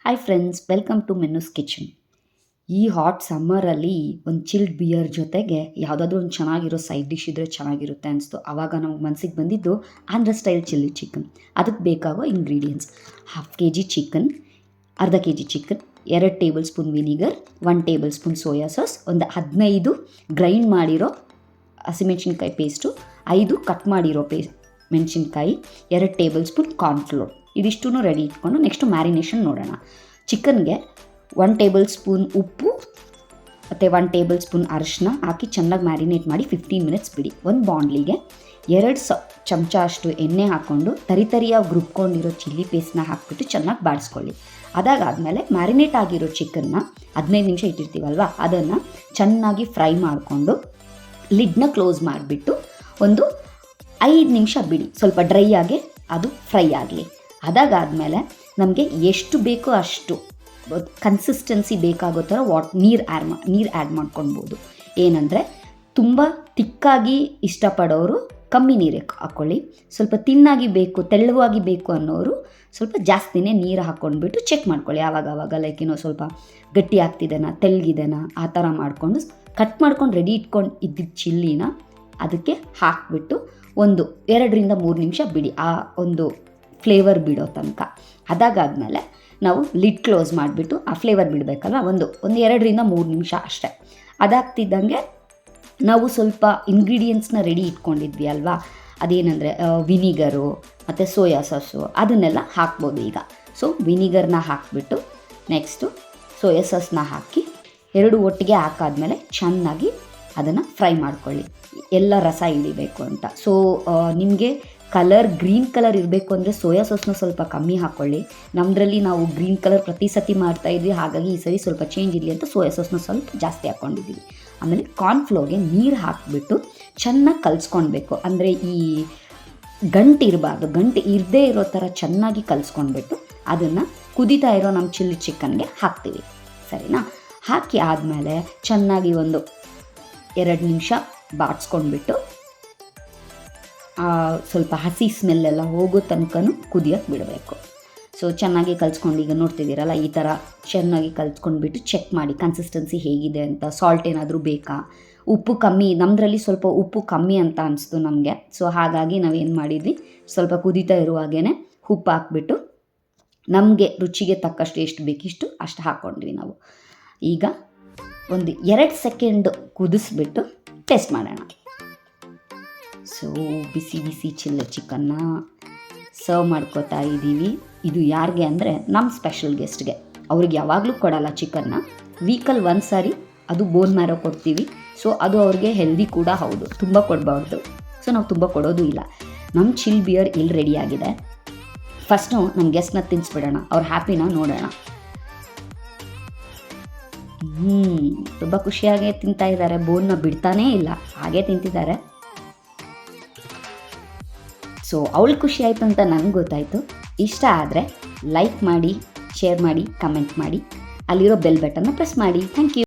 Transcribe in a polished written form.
Hi friends, welcome to Mennu's kitchen. ಈ hot ಸಮ್ಮರಲ್ಲಿ ಒಂದು ಚಿಲ್ಡ್ ಬಿಯರ್ ಜೊತೆಗೆ ಯಾವುದಾದ್ರೂ ಒಂದು ಚೆನ್ನಾಗಿರೋ ಸೈಡ್ ಡಿಶ್ ಇದ್ದರೆ ಚೆನ್ನಾಗಿರುತ್ತೆ ಅನಿಸ್ತು. ಆವಾಗ ನಮಗೆ ಮನಸ್ಸಿಗೆ ಬಂದಿದ್ದು ಆಂಧ್ರ ಸ್ಟೈಲ್ ಚಿಲ್ಲಿ ಚಿಕನ್. ಅದಕ್ಕೆ ಬೇಕಾಗೋ ಇಂಗ್ರೀಡಿಯೆಂಟ್ಸ್: 1/2 kg ಚಿಕನ್, ಅರ್ಧ kg chicken, 2 table spoon vinegar, 1 table spoon soya sauce, ಒಂದು 15 ಗ್ರೈಂಡ್ ಮಾಡಿರೋ ಹಸಿಮೆಣ್ಸಿನ್ಕಾಯಿ ಪೇಸ್ಟು, 5 ಕಟ್ ಮಾಡಿರೋ ಮೆಣಸಿನ್ಕಾಯಿ, 2 ಟೇಬಲ್ ಸ್ಪೂನ್ ಕಾರ್ನ್ಫ್ಲೋರ್. ಇದಿಷ್ಟೂ ರೆಡಿ ಇಟ್ಕೊಂಡು ನೆಕ್ಸ್ಟು ಮ್ಯಾರಿನೇಷನ್ ನೋಡೋಣ. ಚಿಕನ್ಗೆ 1 ಟೇಬಲ್ ಸ್ಪೂನ್ ಉಪ್ಪು ಮತ್ತು 1 ಟೇಬಲ್ ಸ್ಪೂನ್ ಅರಿಶಿನ ಹಾಕಿ ಚೆನ್ನಾಗಿ ಮ್ಯಾರಿನೇಟ್ ಮಾಡಿ 15 ಮಿನಿಟ್ಸ್ ಬಿಡಿ. ಒಂದು ಬಾಣಲಿಗೆ 2 ಚಮಚ ಅಷ್ಟು ಎಣ್ಣೆ ಹಾಕ್ಕೊಂಡು ತರಿಯಾಗಿ ರುಬ್ಕೊಂಡಿರೋ ಚಿಲ್ಲಿ ಪೇಸ್ಟ್ನ ಹಾಕ್ಬಿಟ್ಟು ಚೆನ್ನಾಗಿ ಬಾಡಿಸ್ಕೊಳ್ಳಿ. ಅದಾದಮೇಲೆ ಮ್ಯಾರಿನೇಟ್ ಆಗಿರೋ ಚಿಕನ್ನ 15 ನಿಮಿಷ ಇಟ್ಟಿರ್ತೀವಲ್ವ, ಅದನ್ನು ಚೆನ್ನಾಗಿ ಫ್ರೈ ಮಾಡಿಕೊಂಡು ಲಿಡ್ನ ಕ್ಲೋಸ್ ಮಾಡಿಬಿಟ್ಟು ಒಂದು 5 ನಿಮಿಷ ಬಿಡಿ, ಸ್ವಲ್ಪ ಡ್ರೈ ಆಗಿ ಅದು ಫ್ರೈ ಆಗಲಿ. ಅದಾದಮೇಲೆ ನಮಗೆ ಎಷ್ಟು ಬೇಕೋ ಅಷ್ಟು ಕನ್ಸಿಸ್ಟೆನ್ಸಿ ಬೇಕಾಗೋ ಥರ ನೀರು ಆ್ಯಡ್ ಮಾಡ್ಕೊಳ್ಬೋದು. ಏನಂದರೆ ತುಂಬ ತಿಕ್ಕಾಗಿ ಇಷ್ಟಪಡೋರು ಕಮ್ಮಿ ನೀರು ಹಾಕ್ಕೊಳ್ಳಿ, ಸ್ವಲ್ಪ ತಿನ್ನಾಗಿ ಬೇಕು, ತೆಳ್ಳವಾಗಿ ಬೇಕು ಅನ್ನೋರು ಸ್ವಲ್ಪ ಜಾಸ್ತಿನೇ ನೀರು ಹಾಕ್ಕೊಂಡ್ಬಿಟ್ಟು ಚೆಕ್ ಮಾಡ್ಕೊಳ್ಳಿ. ಆವಾಗ ಲೈಕ್ ಸ್ವಲ್ಪ ಗಟ್ಟಿ ಆಗ್ತಿದೆನಾ, ತೆಳ್ಳಗಿದೆನಾ ಆ ಥರ ಮಾಡಿಕೊಂಡು ಕಟ್ ಮಾಡ್ಕೊಂಡು ರೆಡಿ ಇಟ್ಕೊಂಡು ಇದ್ದಿದ್ದ ಚಿಲ್ಲಿನ ಅದಕ್ಕೆ ಹಾಕಿಬಿಟ್ಟು ಒಂದು 2ರಿಂದ 3 ನಿಮಿಷ ಬಿಡಿ, ಆ ಒಂದು ಫ್ಲೇವರ್ ಬಿಡೋ ತನಕ. ಅದಾದಮೇಲೆ ನಾವು ಲಿಡ್ ಕ್ಲೋಸ್ ಮಾಡಿಬಿಟ್ಟು ಆ ಫ್ಲೇವರ್ ಬಿಡಬೇಕಲ್ಲ, ಒಂದು 2ರಿಂದ 3 ನಿಮಿಷ ಅಷ್ಟೇ. ಅದಾಗ್ತಿದ್ದಂಗೆ ನಾವು ಸ್ವಲ್ಪ ಇಂಗ್ರೀಡಿಯೆಂಟ್ಸ್ನ ರೆಡಿ ಇಟ್ಕೊಂಡಿದ್ವಿ ಅಲ್ವಾ, ಅದೇನೆಂದರೆ ವಿನಿಗರು ಮತ್ತು ಸೋಯಾ ಸಾಸು, ಅದನ್ನೆಲ್ಲ ಹಾಕ್ಬೋದು ಈಗ. ಸೊ ವಿನಿಗರ್ನ ಹಾಕಿಬಿಟ್ಟು ನೆಕ್ಸ್ಟು ಸೋಯಾ ಸಾಸ್ನ ಹಾಕಿ 2 ಒಟ್ಟಿಗೆ ಹಾಕಾದ್ಮೇಲೆ ಚೆನ್ನಾಗಿ ಅದನ್ನು ಫ್ರೈ ಮಾಡ್ಕೊಳ್ಳಿ, ಎಲ್ಲ ರಸ ಇಳಿಬೇಕು ಅಂತ. ಸೊ ನಿಮಗೆ ಗ್ರೀನ್ ಕಲರ್ ಇರಬೇಕು ಅಂದರೆ ಸೋಯಾ ಸಾಸ್ನ ಸ್ವಲ್ಪ ಕಮ್ಮಿ ಹಾಕ್ಕೊಳ್ಳಿ. ನಮ್ಮದ್ರಲ್ಲಿ ನಾವು ಗ್ರೀನ್ ಕಲರ್ ಪ್ರತಿ ಸತಿ ಮಾಡ್ತಾಯಿದ್ವಿ, ಹಾಗಾಗಿ ಈ ಸರಿ ಸ್ವಲ್ಪ ಚೇಂಜ್ ಇರಲಿ ಅಂತ ಸೋಯಾ ಸಾಸ್ನ ಸ್ವಲ್ಪ ಜಾಸ್ತಿ ಹಾಕ್ಕೊಂಡಿದ್ದೀವಿ. ಆಮೇಲೆ ಕಾರ್ನ್ಫ್ಲೋರ್ಗೆ ನೀರು ಹಾಕಿಬಿಟ್ಟು ಚೆನ್ನಾಗಿ ಕಲಿಸ್ಕೊಳ್ಬೇಕು. ಅಂದರೆ ಈ ಗಂಟು ಇರಬಾರ್ದು, ಗಂಟು ಇರದೇ ಇರೋ ಥರ ಚೆನ್ನಾಗಿ ಕಲಿಸ್ಕೊಂಡ್ಬಿಟ್ಟು ಅದನ್ನು ಕುದೀತಾ ಇರೋ ನಮ್ಮ ಚಿಲ್ಲಿ ಚಿಕನ್ಗೆ ಹಾಕ್ತೀವಿ, ಸರಿನಾ? ಹಾಕಿ ಆದಮೇಲೆ ಚೆನ್ನಾಗಿ ಒಂದು 2 ನಿಮಿಷ ಬಾಡಿಸ್ಕೊಂಡ್ಬಿಟ್ಟು ಸ್ವಲ್ಪ ಹಸಿ ಸ್ಮೆಲ್ಲೆಲ್ಲ ಹೋಗೋ ತನಕನೂ ಕುದಿಯೋಕ್ಕೆ ಬಿಡಬೇಕು. ಸೊ ಚೆನ್ನಾಗಿ ಕಲಿಸ್ಕೊಂಡು ಈಗ ನೋಡ್ತಿದ್ದೀರಲ್ಲ, ಈ ಥರ ಚೆನ್ನಾಗಿ ಕಲಿಸ್ಕೊಂಡ್ಬಿಟ್ಟು ಚೆಕ್ ಮಾಡಿ ಕನ್ಸಿಸ್ಟೆನ್ಸಿ ಹೇಗಿದೆ ಅಂತ. ಸಾಲ್ಟ್ ಏನಾದರೂ ಬೇಕಾ, ಉಪ್ಪು ಕಮ್ಮಿ, ನಮ್ಮದ್ರಲ್ಲಿ ಸ್ವಲ್ಪ ಉಪ್ಪು ಕಮ್ಮಿ ಅಂತ ಅನಿಸ್ತು ನಮಗೆ. ಸೊ ಹಾಗಾಗಿ ನಾವೇನು ಮಾಡಿದ್ವಿ, ಸ್ವಲ್ಪ ಕುದೀತಾ ಇರುವಾಗೇ ಉಪ್ಪು ಹಾಕ್ಬಿಟ್ಟು ನಮಗೆ ರುಚಿಗೆ ತಕ್ಕಷ್ಟು ಎಷ್ಟು ಬೇಕಿಷ್ಟು ಅಷ್ಟು ಹಾಕ್ಕೊಂಡ್ವಿ ನಾವು. ಈಗ ಒಂದು 2 ಸೆಕೆಂಡ್ ಕುದಿಸ್ಬಿಟ್ಟು ಟೇಸ್ಟ್ ಮಾಡೋಣ. ಸೊ ಬಿಸಿ ಬಿಸಿ ಚಿಲ್ಲಿ ಚಿಕನ್ನ ಸರ್ವ್ ಮಾಡ್ಕೋತಾ ಇದ್ದೀವಿ. ಇದು ಯಾರಿಗೆ ಅಂದರೆ ನಮ್ಮ ಸ್ಪೆಷಲ್ ಗೆಸ್ಟ್ಗೆ. ಅವ್ರಿಗೆ ಯಾವಾಗಲೂ ಕೊಡಲ್ಲ ಚಿಕನ್ನ, ವೀಕಲ್ಲಿ 1 ಸಾರಿ ಅದು ಬೋನ್ ಮ್ಯಾರೋ ಕೊಡ್ತೀವಿ. ಸೊ ಅದು ಅವ್ರಿಗೆ ಹೆಲ್ದಿ ಕೂಡ ಹೌದು, ತುಂಬ ಕೊಡಬಾರ್ದು. ಸೊ ನಾವು ತುಂಬ ಕೊಡೋದು ಇಲ್ಲ. ನಮ್ಮ ಚಿಲ್ ಬಿಯರ್ ಇಲ್ಲಿ ರೆಡಿಯಾಗಿದೆ. ಫಸ್ಟು ನಮ್ಮ ಗೆಸ್ಟ್ನ ತಿನ್ನಿಸ್ಬಿಡೋಣ, ಅವ್ರ ಹ್ಯಾಪಿನ ನೋಡೋಣ. ತುಂಬ ಖುಷಿಯಾಗೇ ತಿಂತಾ ಇದ್ದಾರೆ, ಬೋನ್ನ ಬಿಡ್ತಾನೇ ಇಲ್ಲ, ಹಾಗೇ ತಿಂತಿದ್ದಾರೆ. ಸೊ ಅವಳು ಖುಷಿ ಆಯಿತು ಅಂತ ನನಗೆ ಗೊತ್ತಾಯಿತು. ಇಷ್ಟ ಆದರೆ ಲೈಕ್ ಮಾಡಿ, ಶೇರ್ ಮಾಡಿ, ಕಮೆಂಟ್ ಮಾಡಿ, ಅಲ್ಲಿರೋ ಬೆಲ್ ಬಟನ್ನ ಪ್ರೆಸ್ ಮಾಡಿ. Thank you.